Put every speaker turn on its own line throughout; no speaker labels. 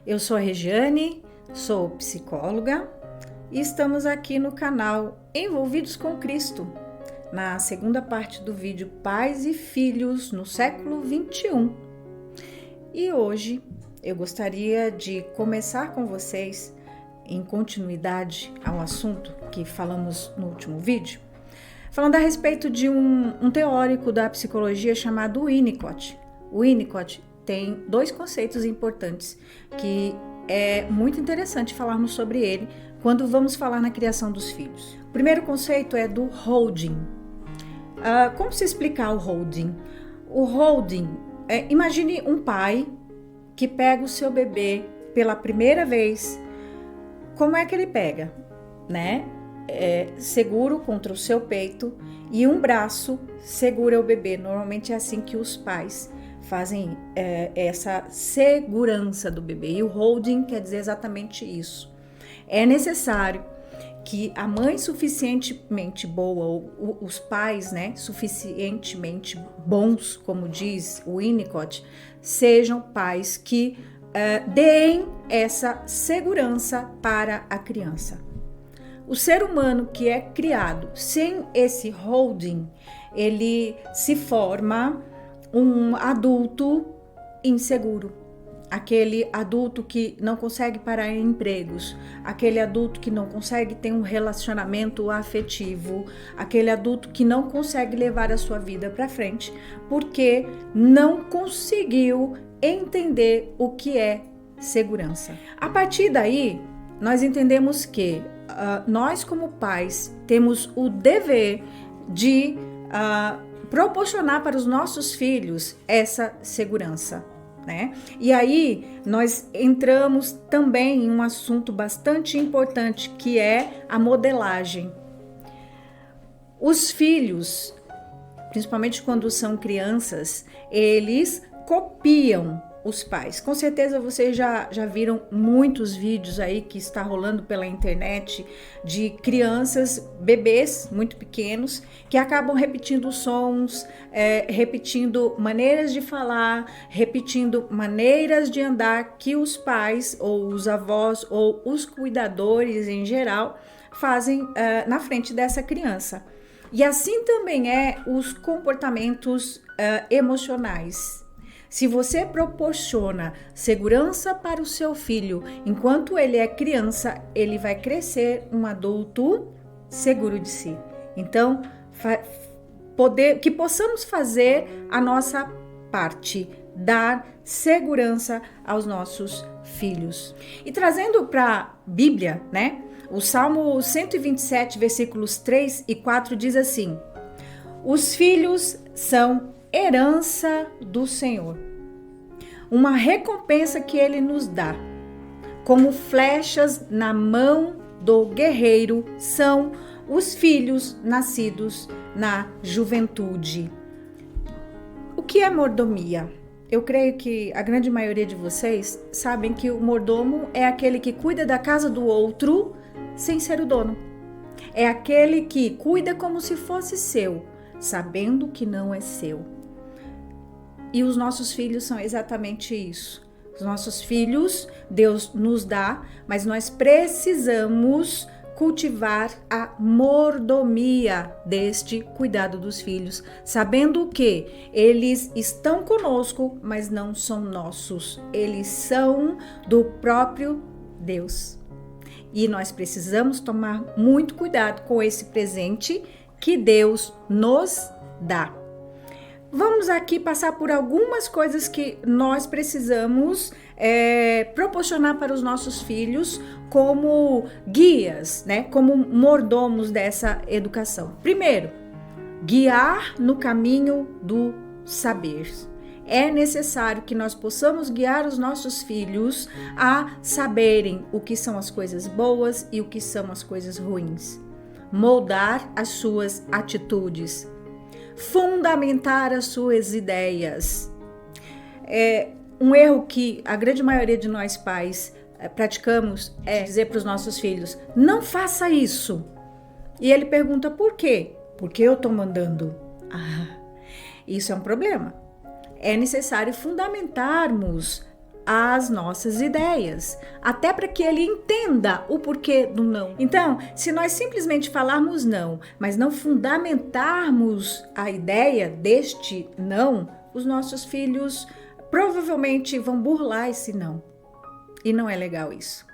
Eu sou a Regiane, sou psicóloga e estamos aqui no canal Envolvidos com Cristo, na segunda parte do vídeo Pais e Filhos no século XXI. E hoje eu gostaria de começar com vocês, em continuidade ao assunto que falamos no último vídeo, falando a respeito de um teórico da psicologia chamado Winnicott. O Winnicott tem dois conceitos importantes que é muito interessante falarmos sobre ele quando vamos falar na criação dos filhos. O primeiro conceito é do holding. Como se explicar o holding? O holding, imagine um pai que pega o seu bebê pela primeira vez. Como é que ele pega? Seguro contra o seu peito e um braço segura o bebê. Normalmente é assim que os pais fazem essa segurança do bebê. E o holding quer dizer exatamente isso. É necessário que a mãe suficientemente boa, ou os pais, suficientemente bons, como diz o Winnicott, sejam pais que deem essa segurança para a criança. O ser humano que é criado sem esse holding, ele se forma um adulto inseguro. Aquele adulto que não consegue parar em empregos, aquele adulto que não consegue ter um relacionamento afetivo, aquele adulto que não consegue levar a sua vida para frente, porque não conseguiu entender o que é segurança. A partir daí, nós entendemos que nós como pais temos o dever de proporcionar para os nossos filhos essa segurança, E aí nós entramos também em um assunto bastante importante, que é a modelagem. Os filhos, principalmente quando são crianças, eles copiam os pais. Com certeza vocês já viram muitos vídeos aí que está rolando pela internet de crianças, bebês muito pequenos, que acabam repetindo sons, repetindo maneiras de falar, repetindo maneiras de andar que os pais ou os avós ou os cuidadores em geral fazem na frente dessa criança. E assim também é os comportamentos emocionais. Se você proporciona segurança para o seu filho enquanto ele é criança, ele vai crescer um adulto seguro de si. Então, que possamos fazer a nossa parte, dar segurança aos nossos filhos. E trazendo para a Bíblia, o Salmo 127, versículos 3 e 4 diz assim: os filhos são herança do Senhor, uma recompensa que Ele nos dá. Como flechas na mão do guerreiro são os filhos nascidos na juventude. O que é mordomia? Eu creio que a grande maioria de vocês sabem que o mordomo é aquele que cuida da casa do outro sem ser o dono. É aquele que cuida como se fosse seu, sabendo que não é seu. E os nossos filhos são exatamente isso. Os nossos filhos, Deus nos dá, mas nós precisamos cultivar a mordomia deste cuidado dos filhos, sabendo que eles estão conosco, mas não são nossos. Eles são do próprio Deus. E nós precisamos tomar muito cuidado com esse presente que Deus nos dá. Vamos aqui passar por algumas coisas que nós precisamos proporcionar para os nossos filhos como guias, como mordomos dessa educação. Primeiro, guiar no caminho do saber. É necessário que nós possamos guiar os nossos filhos a saberem o que são as coisas boas e o que são as coisas ruins. Moldar as suas atitudes. Fundamentar as suas ideias. Um erro que a grande maioria de nós pais praticamos é dizer para os nossos filhos: não faça isso. E ele pergunta por quê? Porque eu estou mandando. Isso é um problema. É necessário fundamentarmos as nossas ideias, até para que ele entenda o porquê do não. Então, se nós simplesmente falarmos não, mas não fundamentarmos a ideia deste não, os nossos filhos provavelmente vão burlar esse não. E não é legal isso.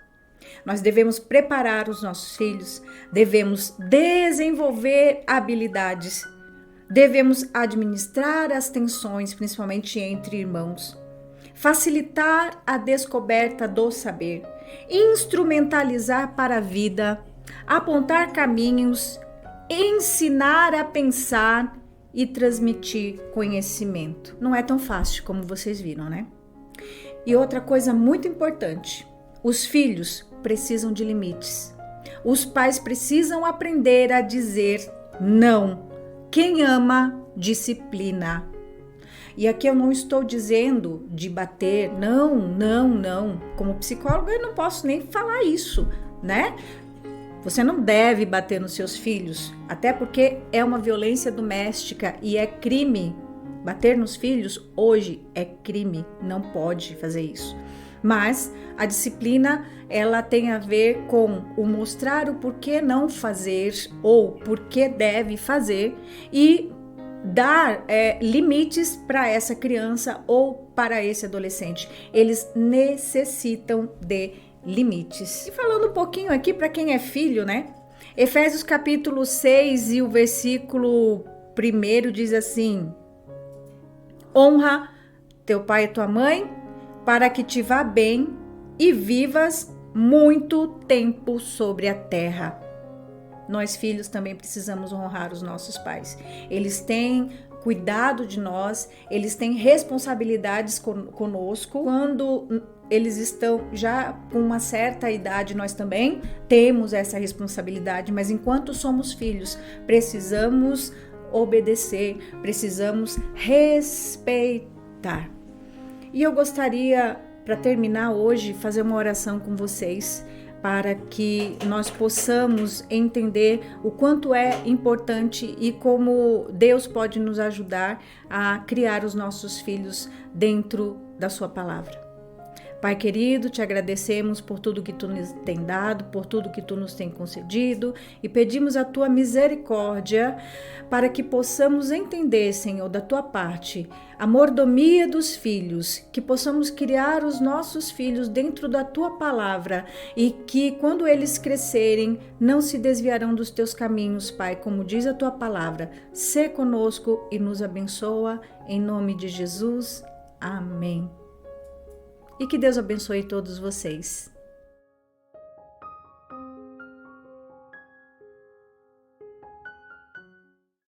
Nós devemos preparar os nossos filhos, devemos desenvolver habilidades, devemos administrar as tensões, principalmente entre irmãos, facilitar a descoberta do saber, instrumentalizar para a vida, apontar caminhos, ensinar a pensar e transmitir conhecimento. Não é tão fácil como vocês viram, né? E outra coisa muito importante, os filhos precisam de limites. Os pais precisam aprender a dizer não. Quem ama, disciplina. E aqui eu não estou dizendo de bater, não. Como psicóloga eu não posso nem falar isso, né? Você não deve bater nos seus filhos, até porque é uma violência doméstica e é crime. Bater nos filhos hoje é crime, não pode fazer isso. Mas a disciplina, ela tem a ver com o mostrar o porquê não fazer ou porquê deve fazer e dar limites para essa criança ou para esse adolescente. Eles necessitam de limites. E falando um pouquinho aqui para quem é filho, né? Efésios capítulo 6 e o versículo 1 diz assim: honra teu pai e tua mãe, para que te vá bem e vivas muito tempo sobre a terra. Nós, filhos, também precisamos honrar os nossos pais. Eles têm cuidado de nós, eles têm responsabilidades conosco. Quando eles estão já com uma certa idade, nós também temos essa responsabilidade, mas enquanto somos filhos, precisamos obedecer, precisamos respeitar. E eu gostaria, para terminar hoje, fazer uma oração com vocês, para que nós possamos entender o quanto é importante e como Deus pode nos ajudar a criar os nossos filhos dentro da sua palavra. Pai querido, te agradecemos por tudo que tu nos tem dado, por tudo que tu nos tem concedido e pedimos a tua misericórdia para que possamos entender, Senhor, da tua parte, a mordomia dos filhos, que possamos criar os nossos filhos dentro da tua palavra e que quando eles crescerem não se desviarão dos teus caminhos, Pai, como diz a tua palavra. Sê conosco e nos abençoa, em nome de Jesus. Amém. E que Deus abençoe todos vocês.